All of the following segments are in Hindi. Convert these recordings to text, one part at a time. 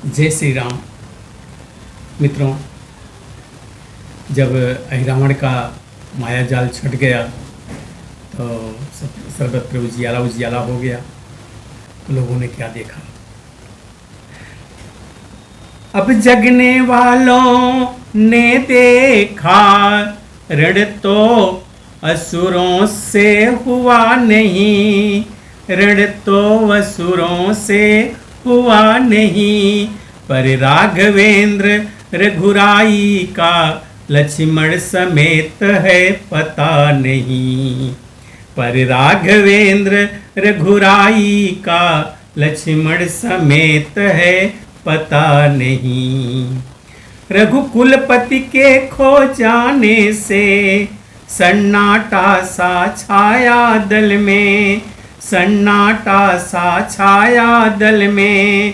जय श्री राम। मित्रों, जब रावण का माया जाल छट गया तो सर्वत्र उजियाला उजियाला हो गया, तो लोगों ने क्या देखा? अब जगने वालों ने देखा, रण तो असुरों से हुआ नहीं, रण तो असुरों से हुआ नहीं, पर राघवेंद्र रघुराई का लक्ष्मण समेत है पता नहीं, पर राघवेंद्र रघुराई का लक्ष्मण समेत है पता नहीं। रघुकुलपति के खो जाने से सन्नाटा सा छाया दल में, सन्नाटा सा छाया दल में,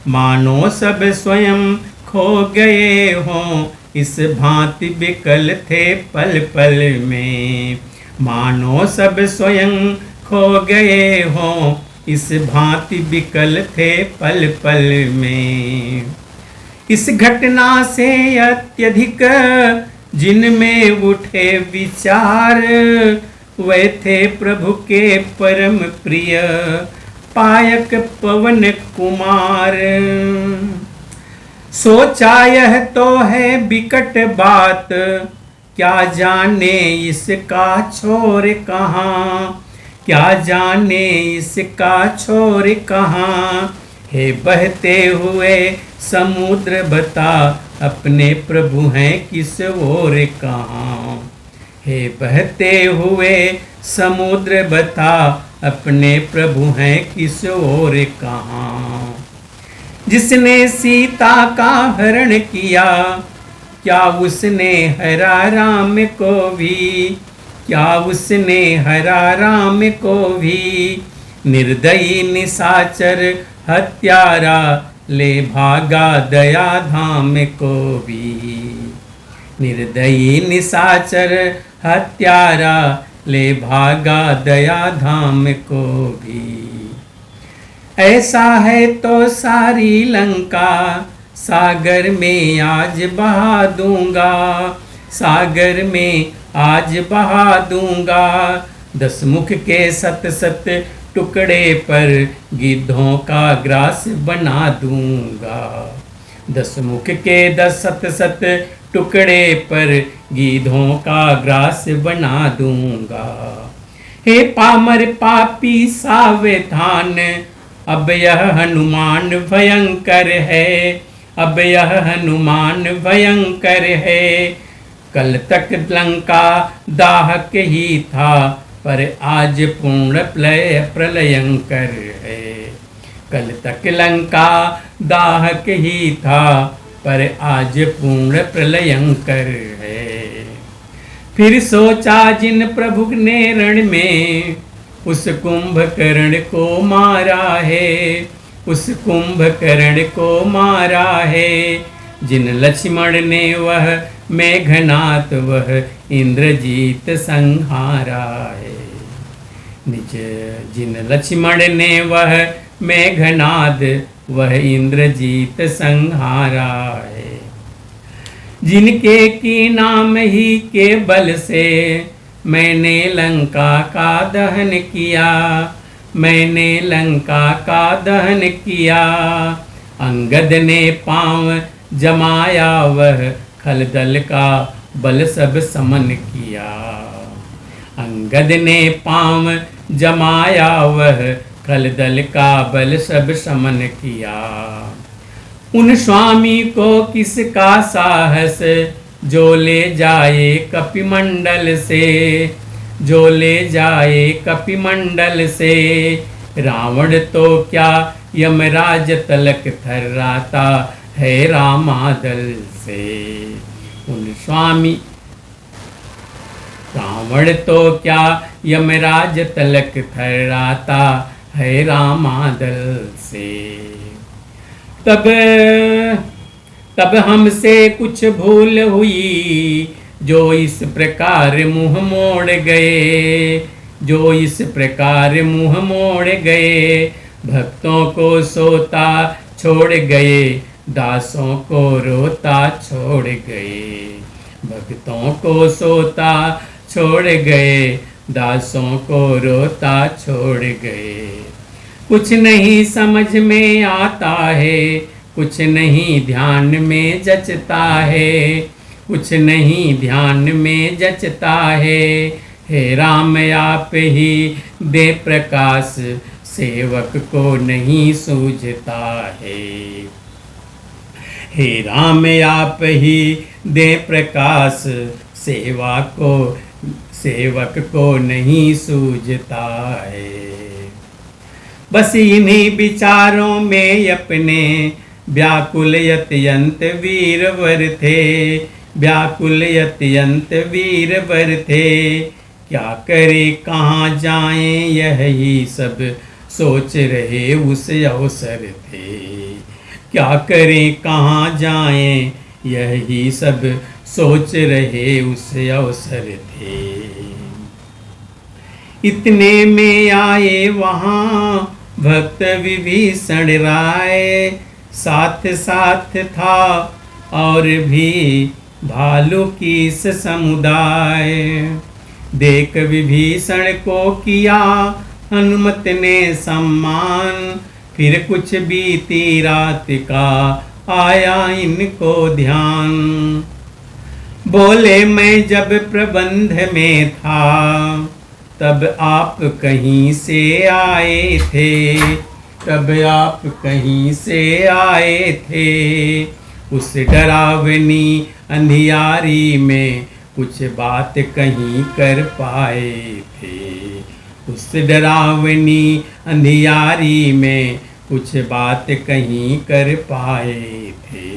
मानो सब स्वयं खो गए हों, इस भांति विकल थे पल पल में, मानो सब स्वयं खो गए हों, इस भांति विकल थे पल पल में। इस घटना से अत्यधिक जिनमें उठे विचार, वे थे प्रभु के परम प्रिय पायक पवन कुमार। सोचा यह तो है विकट बात, क्या जाने इसका छोर कहाँ, क्या जाने इसका छोर कहाँ, हे बहते हुए समुद्र बता, अपने प्रभु हैं किस ओर कहाँ, हे बहते हुए समुद्र बता, अपने प्रभु हैं किस ओर कहाँ। जिसने सीता का हरण किया, क्या उसने हरा राम को भी, क्या उसने हरा राम को भी, निर्दयी निशाचर हत्यारा ले भागा दया धाम को भी, निर्दयी निशाचर हत्यारा ले भागा दया धाम को भी। ऐसा है तो सारी लंका सागर में आज बहा दूंगा, सागर में आज बहा दूंगा, 10 मुख के सत सत टुकड़े पर गिद्धों का ग्रास बना दूंगा, 10 मुख के 10 सत सत टुकड़े पर गिद्धों का ग्रास बना दूंगा। हे पामर पापी सावधान, अब यह हनुमान भयंकर है, अब यह हनुमान भयंकर है, कल तक लंका दाहक ही था, पर आज पूर्ण प्रलयंकर है, कल तक लंका दाहक ही था, पर आज पूर्ण प्रलयंकर है। फिर सोचा जिन प्रभु ने रण में उस कुंभकर्ण को मारा है, उस कुंभकर्ण को मारा है, जिन लक्ष्मण ने वह मेघनाथ वह इंद्रजीत संहारा है, निज जिन लक्ष्मण ने वह मेघनाद वह इंद्रजीत संहारा है, जिनके की नाम ही के बल से मैंने लंका का दहन किया, मैंने लंका का दहन किया, अंगद ने पांव जमाया वह खलदल का बल सब समन किया, अंगद ने पांव जमाया वह खलदल का बल सब समन किया। उन स्वामी को किसका साहस, जो ले जाए कपिमंडल से, जो ले जाए कपिमंडल से, रावण तो क्या यमराज तलक थर्राता है रामादल से। उन स्वामी रावण तो क्या यमराज तलक थर्राता है रामादल से। तब हमसे कुछ भूल हुई, जो इस प्रकार मुँह मोड़ गए, जो इस प्रकार मुँह मोड़ गए, भक्तों को सोता छोड़ गए, दासों को रोता छोड़ गए, भक्तों को सोता छोड़ गए, दासों को रोता छोड़ गए। कुछ नहीं समझ में आता है, कुछ नहीं ध्यान में जचता है, कुछ नहीं ध्यान में जचता है राम आप ही दे प्रकाश, सेवक को नहीं सूझता है राम आप ही दे प्रकाश, सेवक को नहीं सूझता है। बस इन्हीं विचारों में अपने व्याकुल अत्यंत वीरवर थे, व्याकुल अत्यंत वीरवर थे। क्या करे कहाँ जाएं यही सब सोच रहे उस अवसर थे, क्या करें कहाँ जाएं यही सब सोच रहे उस अवसर थे। इतने में आए वहाँ भक्त विभीषण राय, साथ साथ था और भी भालू की समुदाय। देख विभीषण को किया हनुमत ने सम्मान, फिर कुछ बीती रात का आया इनको ध्यान। बोले मैं जब प्रबंध में था, तब आप कहीं से आए थे, तब आप कहीं से आए थे। उस डरावनी अंधियारी में कुछ बात कहीं कर पाए थे, उस डरावनी अंधियारी में कुछ बात कहीं कर पाए थे।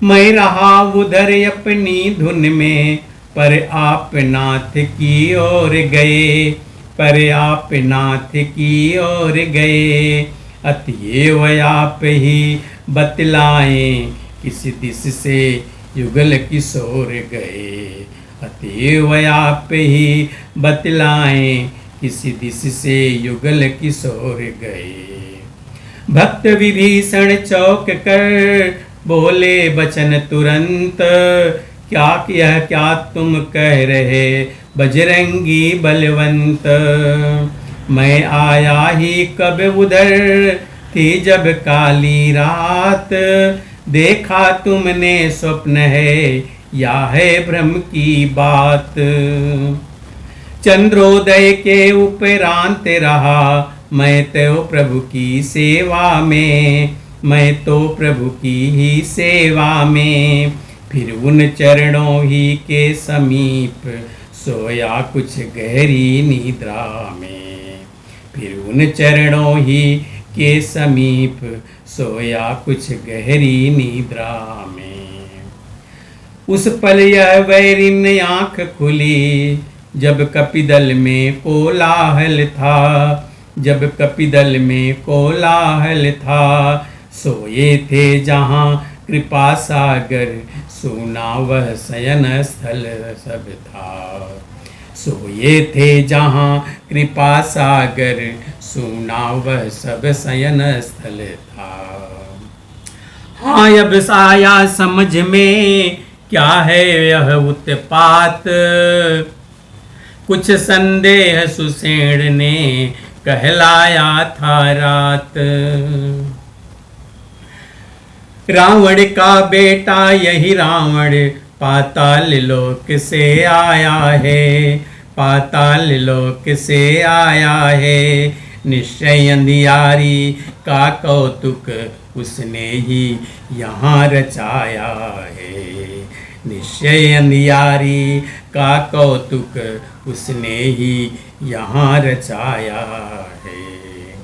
मैं रहा उधर अपनी धुन में, पर आप नाथ की ओर गए, पर आप नाथ की ओर गए। अतएव आप ही बतलाएं किस दिश से युगल किशोर गए, अतएव आप ही बतलाएं किसी दिश से युगल किशोर गए। भक्त विभीषण चौक कर बोले बचन तुरंत, क्या किया क्या तुम कह रहे बजरंगी बलवंत। मैं आया ही कब उधर थी जब काली रात, देखा तुमने स्वप्न है या है भ्रम की बात। चंद्रोदय के उपरांत रहा मैं तो प्रभु की सेवा में, मैं तो प्रभु की ही सेवा में। फिर उन चरणों ही के समीप सोया कुछ गहरी निद्रा में, फिर उन चरणों ही के समीप सोया कुछ गहरी निद्रा में। उस पल यह वैरिन आँख खुली, जब कपिदल में कोलाहल था, जब कपिदल में कोलाहल था। सोए थे जहाँ कृपा सागर, सुना वह शयन स्थल सब था। सोए थे जहाँ कृपा सागर, सुना वह सब शयन स्थल था। हाँ अब आया समझ में क्या है यह उत्पात, कुछ संदेह सुषेण ने कहलाया था रात। रावण का बेटा यही रावण पाताल लोक से आया है, पाताल लोक से आया है। निश्चय अंधियारी का कौतुक उसने ही यहाँ रचाया है, निश्चय अंधियारी का कौतुक उसने ही यहाँ रचाया है।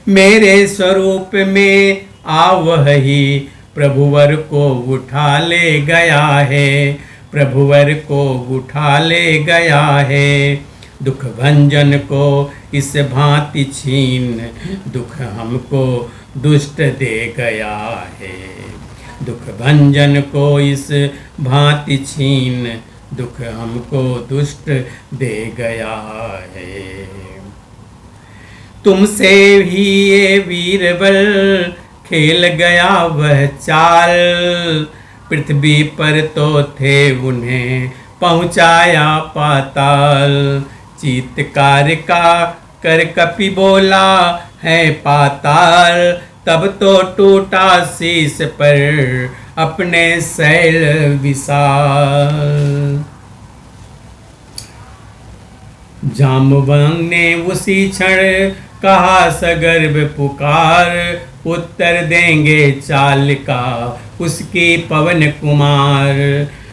मेरे स्वरूप में आ वही प्रभुवर को उठा ले गया है, प्रभुवर को उठा ले गया है। दुख भंजन को इस भांति छीन, दुख हमको दुष्ट दे गया है। दुख भंजन को इस भांति छीन, दुख हमको दुष्ट दे गया है। तुमसे ही ये वीरबल खेल गया वह चाल, पृथ्वी पर तो थे उन्हें पहुंचाया पाताल। चीत्कार का कर कपि बोला है पाताल, तब तो टूटा शीश पर अपने शैल विशाल। जाम्बवंत ने उसी क्षण कहा सगर्भ पुकार, उत्तर देंगे चाल का उसकी पवन कुमार।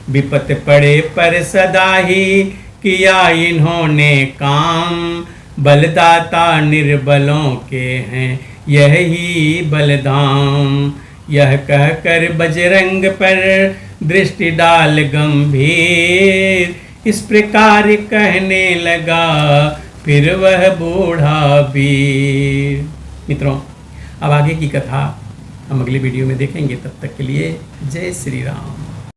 विपत पड़े पर सदा ही किया इन्होंने काम, बलदाता निर्बलों के हैं यही बलधाम। यह कहकर बजरंग पर दृष्टि डाल गंभीर, इस प्रकार कहने लगा फिर वह बूढ़ा वीर। मित्रों, अब आगे की कथा हम अगली वीडियो में देखेंगे। तब तक के लिए जय श्री राम।